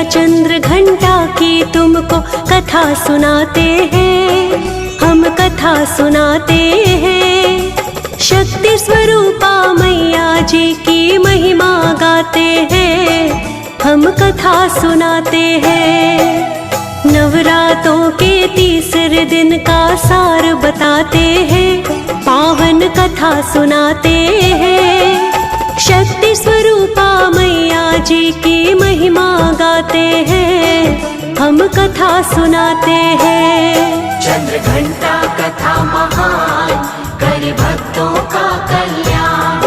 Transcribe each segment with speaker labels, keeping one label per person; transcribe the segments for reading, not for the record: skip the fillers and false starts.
Speaker 1: चंद्र घंटा की तुमको कथा सुनाते हैं, हम कथा सुनाते हैं। शक्ति स्वरूपा मैया जी की महिमा गाते हैं, हम कथा सुनाते हैं। नवरातों के तीसरे दिन का सार बताते हैं, पावन कथा सुनाते हैं। शक्ति स्वरूपा मैया जी की महिमा गाते हैं, हम कथा सुनाते हैं।
Speaker 2: चंद्र घंटा कथा महान, करे भक्तों का कल्याण,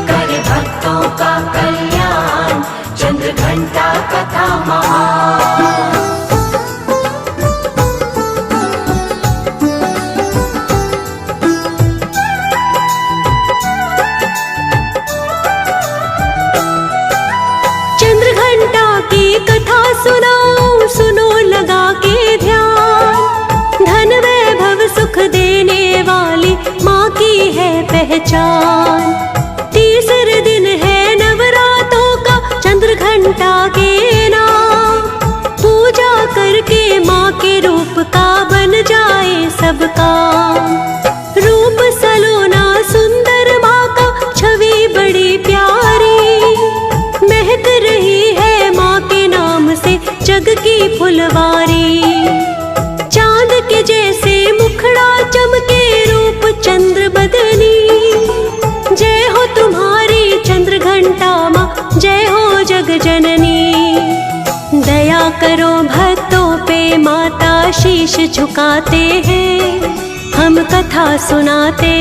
Speaker 2: करे भक्तों का कल्याण। चंद्र घंटा कथा महान।
Speaker 1: कथा सुनाओ सुनो लगा के ध्यान, धन वैभव सुख देने वाली माँ की है पहचान। तीसरे दिन है नवरातों का चंद्र घंटा के नाम, पूजा करके माँ के रूप का बन जाए सबका। रूप सलोना सुंदर माँ का, छवि बड़ी प्यारी, महक रही है माँ के नाम से जग की फुलवारी। चांद के जैसे मुखड़ा चमके रूप चंद्र बदनी, जय हो तुम्हारी चंद्र घंटा माँ, जय हो जग जननी। दया करो भक्तों पे माता, शीश झुकाते हैं, हम कथा सुनाते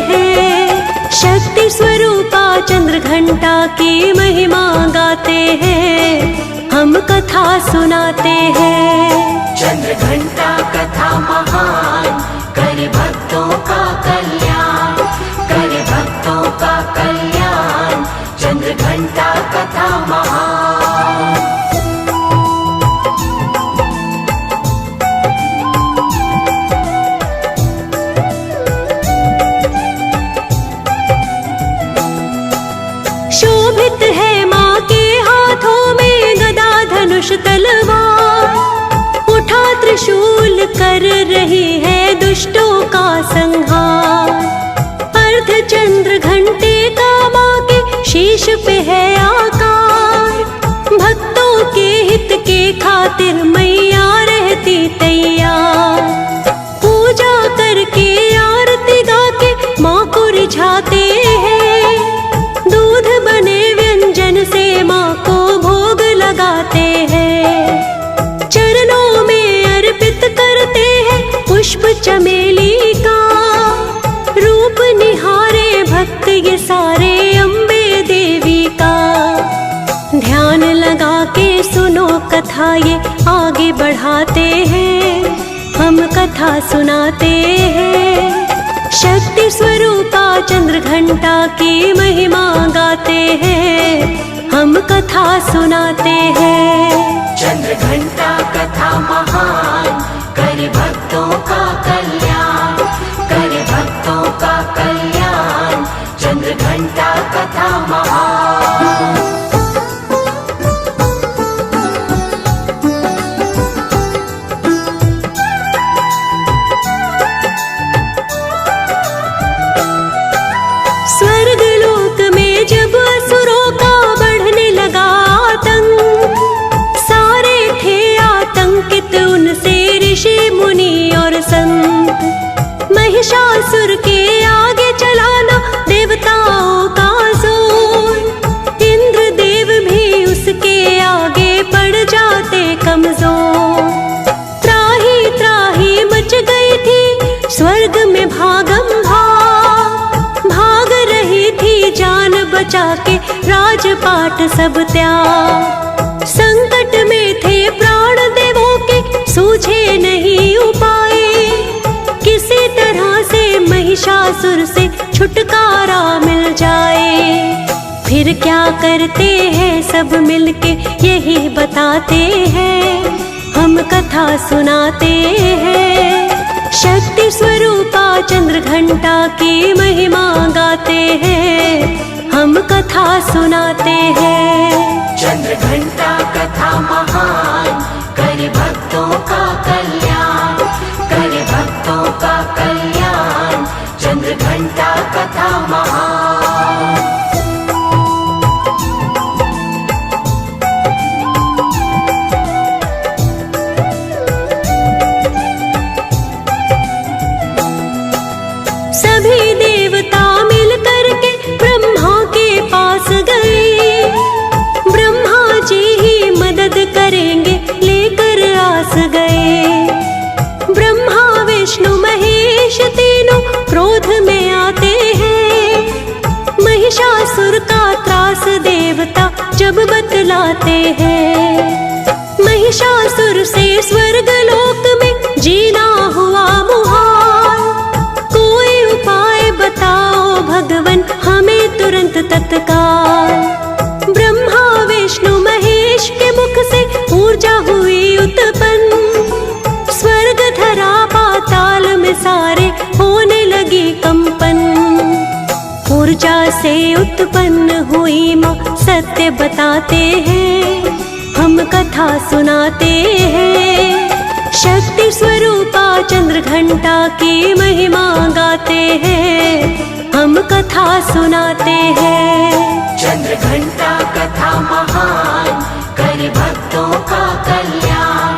Speaker 1: हैं। शक्ति स्वरूपा चंद्र घंटा की महिमा गाते हैं, हम कथा सुनाते हैं।
Speaker 2: चंद्र घंटा कथा महान, करे भक्तों का कल्याण, करे भक्तों का कल्याण। चंद्र घंटा कथा महान।
Speaker 1: शोभित है माँ के हाथों में गदा धनुष तलवार, उठा त्रिशूल कर रही है दुष्टों का संहार। अर्ध चंद्र घंटे का माँ के शीश पे है आकार, भक्तों के हित के खातिर मैया रहती तैयार। पूजा करके आरती गा के माँ को रिझाते हैं, दूध बने व्यंजन से माँ को भोग लगाते हैं। चरणों में अर्पित करते हैं पुष्प चमेली का, रूप निहारे भक्त ये सारे अम्बे देवी का। ध्यान लगा के सुनो कथा ये आगे बढ़ाते हैं, हम कथा सुनाते हैं। शक्ति स्वरूपा चंद्र घंटा की महिमा गाते हैं, हम कथा सुनाते हैं।
Speaker 2: चंद्र घंटा कथा महान, करे भक्तों का कल्याण, करे भक्तों का कल्याण। चंद्र घंटा कथा महान।
Speaker 1: स्वर्गलोक में जब असुरों का बढ़ने लगा आतंक, सारे थे आतंकित उनसे ऋषि मुनि और संत। महिषासुर के आगे चलाना देवताओं का जोर, इंद्र देव भी उसके आगे पड़ जाते कमजोर। त्राही त्राही मच गई थी स्वर्ग में भागम भाग रही थी जान बचा के राजपाट सब त्याग। संकट में थे प्राण देवों के, सूझे नहीं उपाय, किसी तरह से महिषासुर से छुटकारा मिल जाए। फिर क्या करते हैं सब मिलके यही बताते हैं, हम कथा सुनाते हैं। शक्ति स्वरूपा चंद्र घंटा की महिमा गाते हैं, हम कथा सुनाते हैं।
Speaker 2: चंद्र घंटा कथा महान, कथा महान।
Speaker 1: सभी देवता मिल करके ब्रह्मा के पास गए। ब्रह्मा जी ही मदद करेंगे लेकर आस गए। ब्रह्मा विष्णु महेश तीनों क्रोध में आते हैं। महिषासुर का त्रास देवता जब बतलाते हैं। महिषासुर से स्वर्ग लोक में जीना हुआ मुहाल। कोई उपाय बताओ भगवन हमें तुरंत तत्काल। ब्रह्मा विष्णु महेश के मुख से ऊर्जा हुई उत्पन्न। स्वर्ग धरा पाताल में सारे होने लगी कंपन। ऊर्जा से उत्पन्न हुई माँ सत्य बताते हैं। हम कथा सुनाते हैं। शक्ति स्वरूपा चंद्र घंटा की महिमा गाते हैं। हम कथा सुनाते हैं।
Speaker 2: चंद्र घंटा कथा महान, करे भक्तों का कल्याण,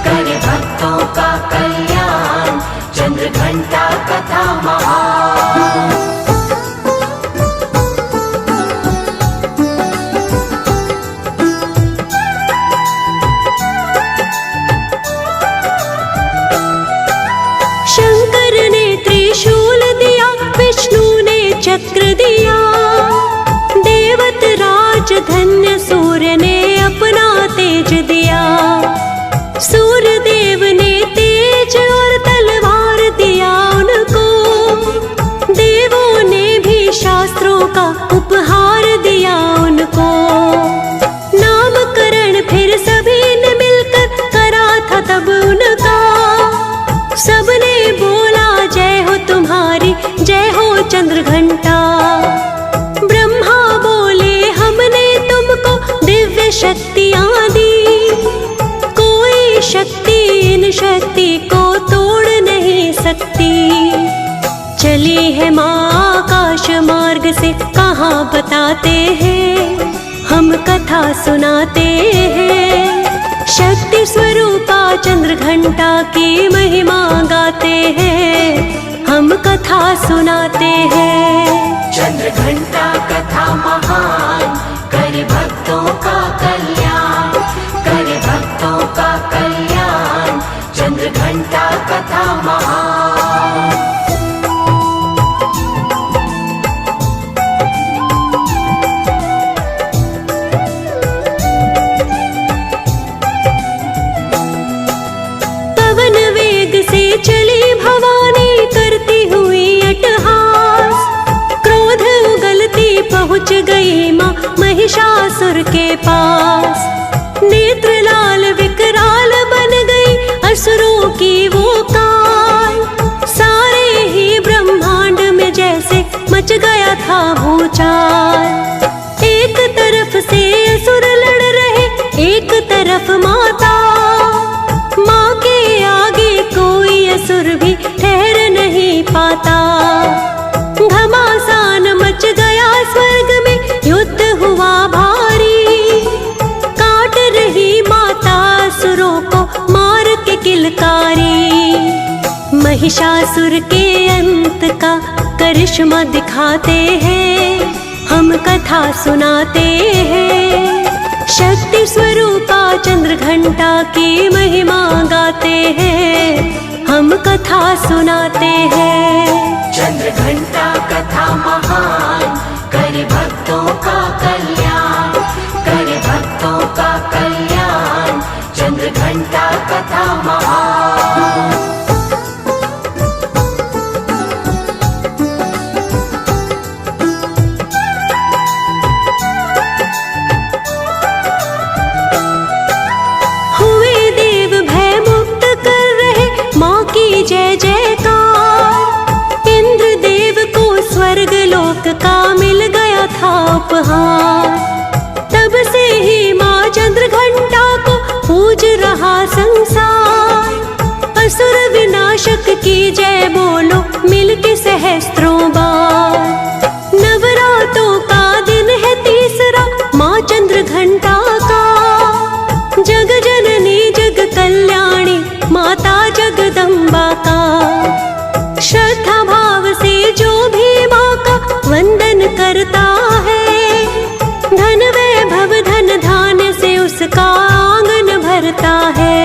Speaker 2: करे भक्तों का कल्याण। चंद्र घंटा कथा महान।
Speaker 1: शंकर ने त्रिशूल दिया, विष्णु ने चक्र दिया। देवत राज धन्य सूर्य ने अपना तेज दिया। सूर्य देव ने तेज और तलवार दिया उनको। देवों ने भी शास्त्रों का उपहार दिया उनको। नामकरण फिर सभी ने मिलकर करा था तब उनका। सबने बोला जय हो तुम्हारी, जय हो चंद्र घंटा। ब्रह्मा बोले हमने तुमको दिव्य शक्तियाँ दी। कोई शक्ति इन शक्ति को तोड़ नहीं सकती। चली है माँ आकाश मार्ग से कहाँ बताते हैं। हम कथा सुनाते हैं। शक्ति स्वरूपा चंद्र घंटा की महिमा गाते हैं। हम कथा सुनाते हैं।
Speaker 2: चंद्र घंटा कथा महान, करे भक्तों का कल्याण, करे भक्तों का कल्याण। चंद्र घंटा कथा महान।
Speaker 1: चली भवानी करती हुई अट्टहास। क्रोध उगलती पहुँच गई माँ महिषासुर के पास। नेत्र लाल विकराल बन गई असुरों की वो काल। सारे ही ब्रह्मांड में जैसे मच गया था भूचाल। एक तरफ से असुर लड़ रहे, एक तरफ माता। माँ के आगे कोई असुर भी ठहर नहीं पाता। घमासान मच गया स्वर्ग में, युद्ध हुआ भारी। काट रही माता असुरों को मार के किलकारी। महिषासुर के अंत का करिश्मा दिखाते हैं। हम कथा सुनाते हैं। शक्ति स्वरूपा चंद्र घंटा की महिमा गाते हैं। हम कथा सुनाते हैं।
Speaker 2: चंद्र घंटा कथा महान, करे भक्तों का कल्याण, करे भक्तों का कल्याण। चंद्र घंटा कथा महान।
Speaker 1: जय जयकार। इंद्र देव को स्वर्ग लोक का मिल गया था उपहार। तब से ही माँ चंद्र घंटा को पूज रहा संसार। असुर विनाशक की जय बोलो मिलके सहस्त्रों बार। करता है, धन वैभव धन धान्य से उसका आंगन भरता है।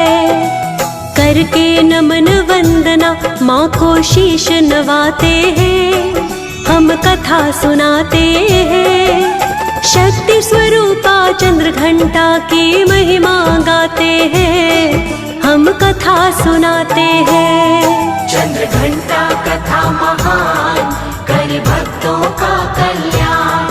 Speaker 1: करके नमन वंदना माँ को शीश नवाते हैं, हम कथा सुनाते हैं। शक्ति स्वरूपा चंद्र घंटा की महिमा गाते हैं, हम कथा सुनाते हैं।
Speaker 2: चंद्र घंटा कथा महान, करे भक्तों का कल्याण,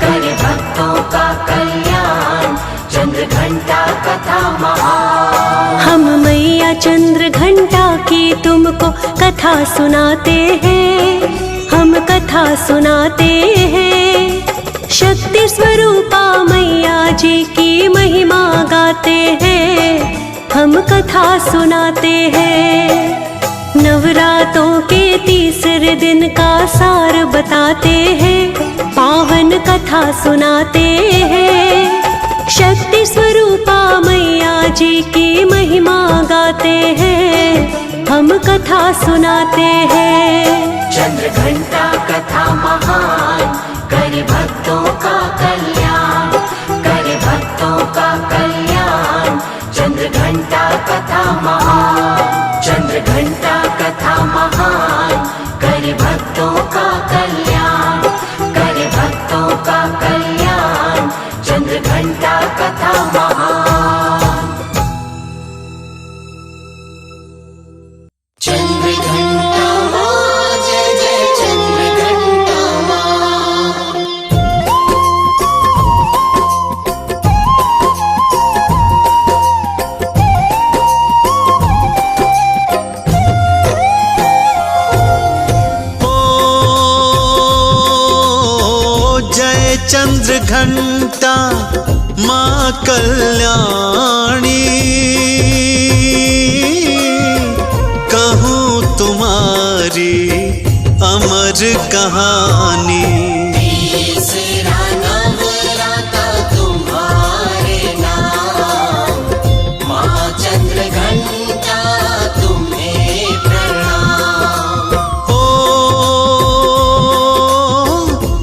Speaker 2: करे भक्तों का कल्याण। चंद्र घंटा कथा महान।
Speaker 1: हम मैया चंद्र घंटा की तुमको कथा सुनाते हैं, हम कथा सुनाते हैं। शक्ति स्वरूपा मैया जी की महिमा गाते हैं, हम कथा सुनाते हैं। नवरातों के तीसरे दिन का सार बताते हैं, पावन कथा सुनाते हैं। शक्ति स्वरूपा मैया जी की महिमा गाते हैं, हम कथा सुनाते हैं।
Speaker 2: चंद्र घंटा कथा महान, करे भक्तों का कल्याण, करे भक्तों का कल्याण। चंद्र घंटा कथा महान, चंद्र घंटा कथा महान, करे भक्तों का कल्याण, करे भक्तों का कल्याण। चंद्र घंटा कथा महान। चंद्र घंटा माँ, जय जय चंद्र घंटा माँ।
Speaker 3: चंद्र घंटा माँ कल्याणी, कहूँ तुम्हारी अमर कहानी।
Speaker 2: तीसरा नवराता तुम्हारे नाम, माँ चंद्र घंटा तुम्हें प्रणाम।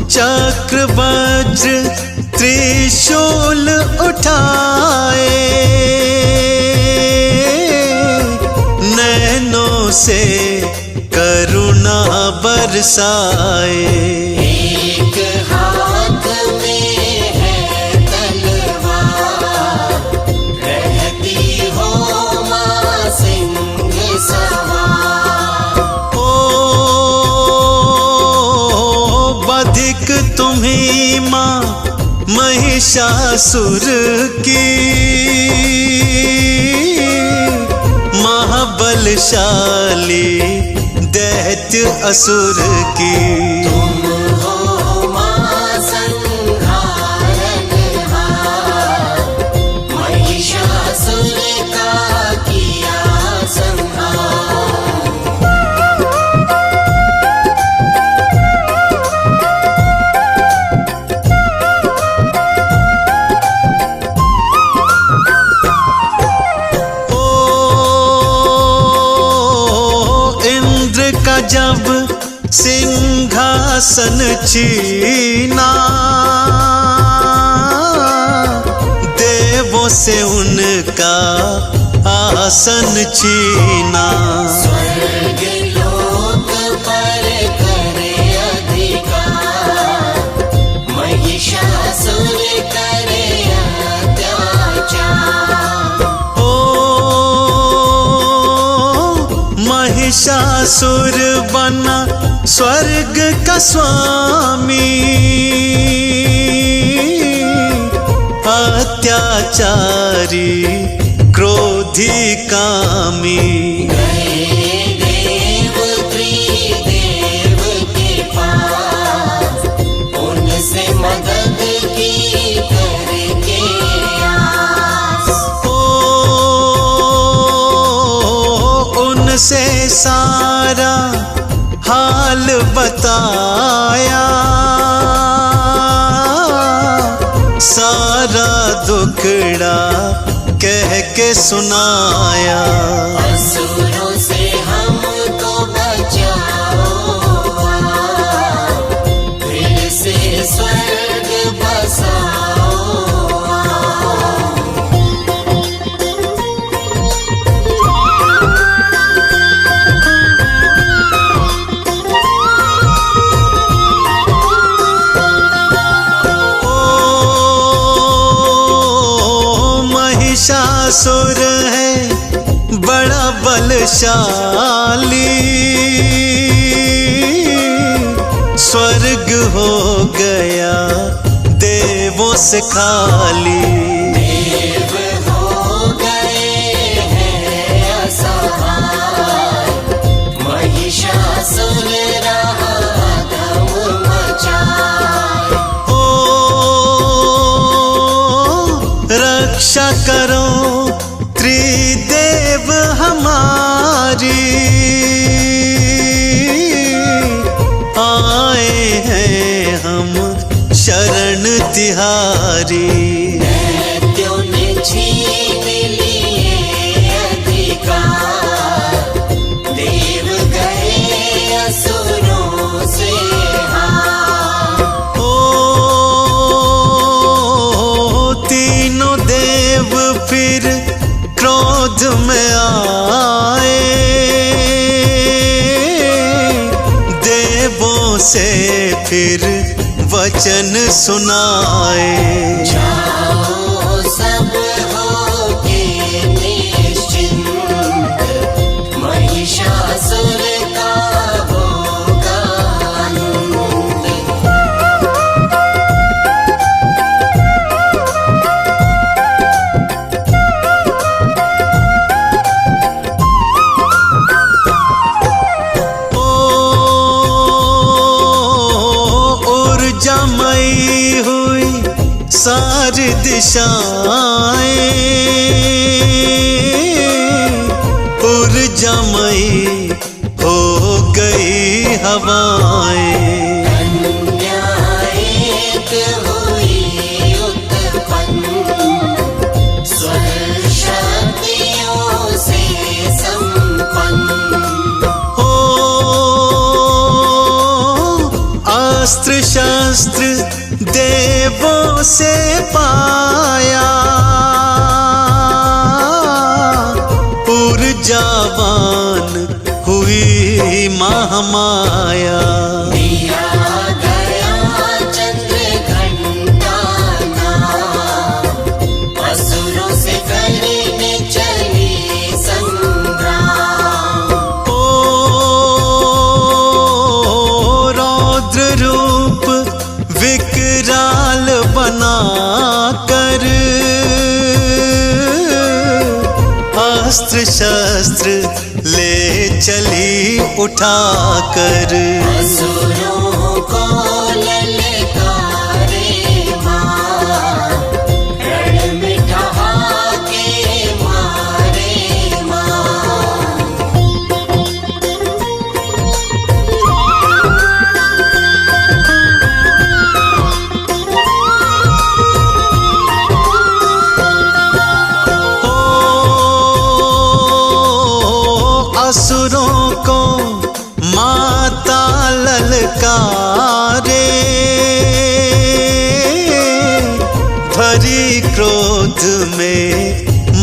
Speaker 3: चक्र वज्र त्रिशूल उठाए, नैनों से करुणा बरसाए।
Speaker 2: एक हाथ में है तलवार, रहती हो माँ सिंह सवार।
Speaker 3: बधिक तुम्ही माँ महिषासुर की, महाबलशाली दैत्य असुर की।
Speaker 2: तुम हो माँ संहारनहार, महिषासुर का किया संहार।
Speaker 3: जब सिंहासन छीना, देवों से उनका आसन छीना।
Speaker 2: स्वर्ग लोक पर करे अधिकार, महिषासुर करे अत्याचार।
Speaker 3: महिषासुर बना स्वर्ग का स्वामी, अत्याचारी क्रोधी कामी।
Speaker 2: गए देव त्रिदेव के पास, उनसे मदद की करके आस।
Speaker 3: उनसे सारा हाल बताया, सारा दुखड़ा कह के सुनाया।
Speaker 2: असुरों से हमको बचाओ, फिर से
Speaker 3: बलशाली, स्वर्ग हो गया देवों से खाली।
Speaker 2: देव हो गए हैं असहाय, महिषासुर रहा धम मचाए।
Speaker 3: ओ रक्षा करो त्रिदेव हमारी, आए हैं हम शरण तिहारी।
Speaker 2: दैत्यों ने छीन लिए अधिकार, देव गए असुरों से हार।
Speaker 3: ओ तीनों देव फिर क्रोध में आए, देवों से फिर वचन सुनाए।
Speaker 2: जाओ सब होके निश्चिंत, महिषासुर का होगा अंत।
Speaker 3: ऊर्जामयी हुई सारी दिशाएं, ऊर्जामयी हो गई हवाएं।
Speaker 2: कन्या एक हुई उत्पन्न, स्वर शक्तियों से संपन्न।
Speaker 3: ओ अस्त्र शस्त्र देवों से पाया, ऊर्जावान हुई महामाया।
Speaker 2: दिया गया चंद्र घंटा नाम, असुरों से करने चली संग्राम।
Speaker 3: ओ रौद्र रूप विकराल बना कर, अस्त्र शस्त्र ले चली उठाकर।
Speaker 2: असुरों को ललकारे मार, रण में ठहाके मारे मार।
Speaker 3: असुरों को माता ललकारे, भरी क्रोध में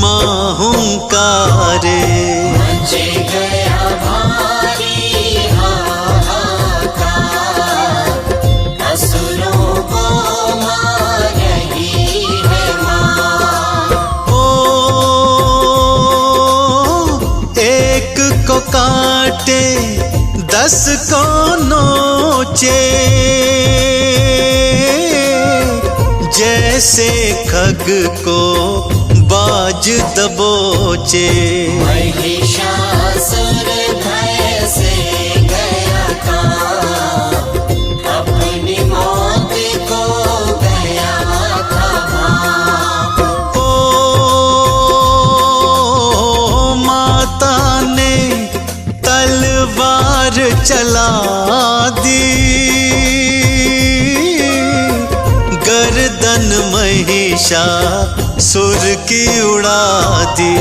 Speaker 3: मां हुंकारे।
Speaker 2: मच गया भारी हाहाकार, असुरों को मार रही है मार।
Speaker 3: ओ एक को काटे 10 को नोचे, जैसे खग को बाज दबोचे।
Speaker 2: महिषासुर भय से गया कांप, अपनी मौत को गया था भांप।
Speaker 3: ओ माता ने तलवार चला दी, गर्दन महिषासुर की उड़ा दी।